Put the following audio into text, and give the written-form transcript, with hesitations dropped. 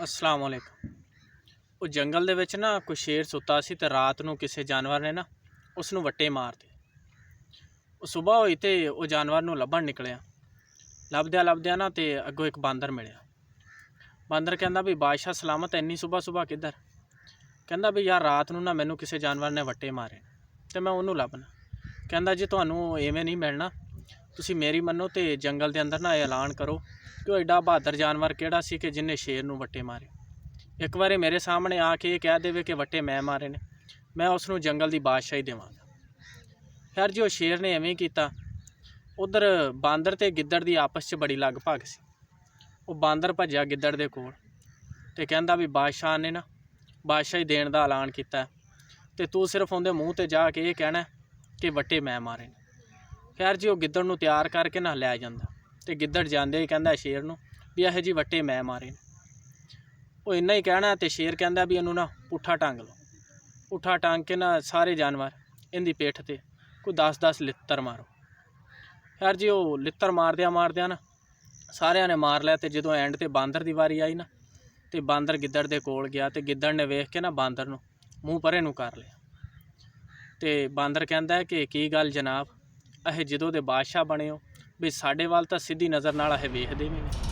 अस्सलाम वालेकुम। ਉਹ ਜੰਗਲ ਦੇ ਵਿੱਚ ਨਾ ਕੋਈ ਸ਼ੇਰ ਸੁੱਤਾ ਸੀ ਤੇ ਰਾਤ ਨੂੰ ਕਿਸੇ ਜਾਨਵਰ ਨੇ ਨਾ ਉਸ ਨੂੰ ਵੱਟੇ ਮਾਰਤੇ। ਉਹ ਸਵੇਰ ਹੋਈ ਤੇ ਉਹ ਜਾਨਵਰ ਨੂੰ ਲੱਭਣ ਨਿਕਲਿਆ। ਲੱਭਦਿਆਂ ਨਾ ਤੇ ਅੱਗੋਂ ਇੱਕ ਬਾਂਦਰ ਮਿਲਿਆ। ਬਾਂਦਰ ਕਹਿੰਦਾ ਵੀ ਬਾਦਸ਼ਾਹ ਸਲਾਮਤ, ਇੰਨੀ ਸਵੇਰ ਕਿੱਧਰ? ਕਹਿੰਦਾ ਵੀ ਯਾਰ ਰਾਤ ਨੂੰ ਨਾ ਮੈਨੂੰ ਕਿਸੇ ਜਾਨਵਰ ਨੇ ਵੱਟੇ ਮਾਰੇ ਤੇ ਮੈਂ ਉਹਨੂੰ ਲੱਭਣਾ। ਕਹਿੰਦਾ ਜੀ ਤੁਹਾਨੂੰ ਇਵੇਂ ਨਹੀਂ ਮਿਲਣਾ, ਤੁਸੀਂ ਮੇਰੀ ਮੰਨੋ ਤੇ ਜੰਗਲ ਦੇ ਅੰਦਰ ਨਾ ਇਹ ਐਲਾਨ ਕਰੋ ਕਿ ਉਹ ਐਡਾ ਬਹਾਦਰ ਜਾਨਵਰ ਕਿਹੜਾ ਸੀ ਕਿ ਜਿਹਨੇ ਸ਼ੇਰ ਨੂੰ ਵੱਟੇ ਮਾਰੇ। ਇੱਕ ਵਾਰੀ ਮੇਰੇ ਸਾਹਮਣੇ ਆ ਕੇ ਇਹ ਕਹਿ ਦੇਵੇ ਕਿ ਵੱਟੇ ਮੈਂ ਮਾਰੇ ਨੇ, ਮੈਂ ਉਸ ਨੂੰ ਜੰਗਲ ਦੀ ਬਾਦਸ਼ਾਹੀ ਦੇਵਾਂਗਾ। ਖੈਰ ਜੀ ਉਹ ਸ਼ੇਰ ਨੇ ਐਵੇਂ ਹੀ ਕੀਤਾ। ਉਧਰ ਬਾਂਦਰ ਤੇ ਗਿੱਦੜ ਦੀ ਆਪਸ 'ਚ ਬੜੀ ਲਗ ਭਗ ਸੀ। ਉਹ ਬਾਂਦਰ ਭੱਜਿਆ ਗਿੱਦੜ ਦੇ ਕੋਲ ਤੇ ਕਹਿੰਦਾ ਵੀ ਬਾਦਸ਼ਾਹ ਨੇ ਨਾ ਬਾਦਸ਼ਾਹੀ ਦੇਣ ਦਾ ਐਲਾਨ ਕੀਤਾ ਤੇ ਤੂੰ ਸਿਰਫ ਉਹਦੇ ਮੂੰਹ ਤੇ ਜਾ ਕੇ ਇਹ ਕਹਿਣਾ ਕਿ ਵੱਟੇ ਮੈਂ ਮਾਰੇ ਨੇ। ਖੈਰ ਜੀ ਉਹ ਗਿੱਦੜ ਨੂੰ ਤਿਆਰ ਕਰਕੇ ਨਾ ਲੈ ਜਾਂਦਾ ਤੇ ਗਿੱਦੜ ਜਾਂਦੇ ਹੀ ਕਹਿੰਦਾ ਸ਼ੇਰ ਨੂੰ ਵੀ ਇਹੋ ਜਿਹੇ ਵੱਟੇ ਮੈਂ ਮਾਰੇ ਨੇ। ਉਹ ਇੰਨਾ ਹੀ ਕਹਿਣਾ ਤੇ ਸ਼ੇਰ ਕਹਿੰਦਾ ਵੀ ਇਹਨੂੰ ਨਾ ਪੁੱਠਾ ਟੰਗ ਲਓ। ਪੁੱਠਾ ਟੰਗ ਕੇ ਨਾ ਸਾਰੇ ਜਾਨਵਰ ਇਹਦੀ ਪਿੱਠ ਤੇ ਕੋਈ 10-10 ਲਿੱਤਰ ਮਾਰੋ। ਖੈਰ ਜੀ ਉਹ ਲਿੱਤਰ ਮਾਰਦਿਆਂ ਨਾ ਸਾਰਿਆਂ ਨੇ ਮਾਰ ਲਿਆ। ਤੇ ਜਦੋਂ ਐਂਡ ਤੇ ਬਾਂਦਰ ਦੀ ਵਾਰੀ ਆਈ ਨਾ ਤੇ ਬਾਂਦਰ ਗਿੱਦੜ ਦੇ ਕੋਲ ਗਿਆ ਤੇ ਗਿੱਦੜ ਨੇ ਵੇਖ ਕੇ ਨਾ ਬਾਂਦਰ ਨੂੰ ਮੂੰਹ ਪਰੇ ਨੂੰ ਕਰ ਲਿਆ। ਤੇ ਬਾਂਦਰ ਕਹਿੰਦਾ ਕਿ ਕੀ ਗੱਲ ਜਨਾਬ, ਇਹ ਜਦੋਂ ਦੇ ਬਾਦਸ਼ਾਹ ਬਣੇ ਹੋ ਵੀ ਸਾਡੇ ਵੱਲ ਤਾਂ ਸਿੱਧੀ ਨਜ਼ਰ ਨਾਲ ਇਹ ਵੇਖਦੇ ਵੀ ਨਹੀਂ।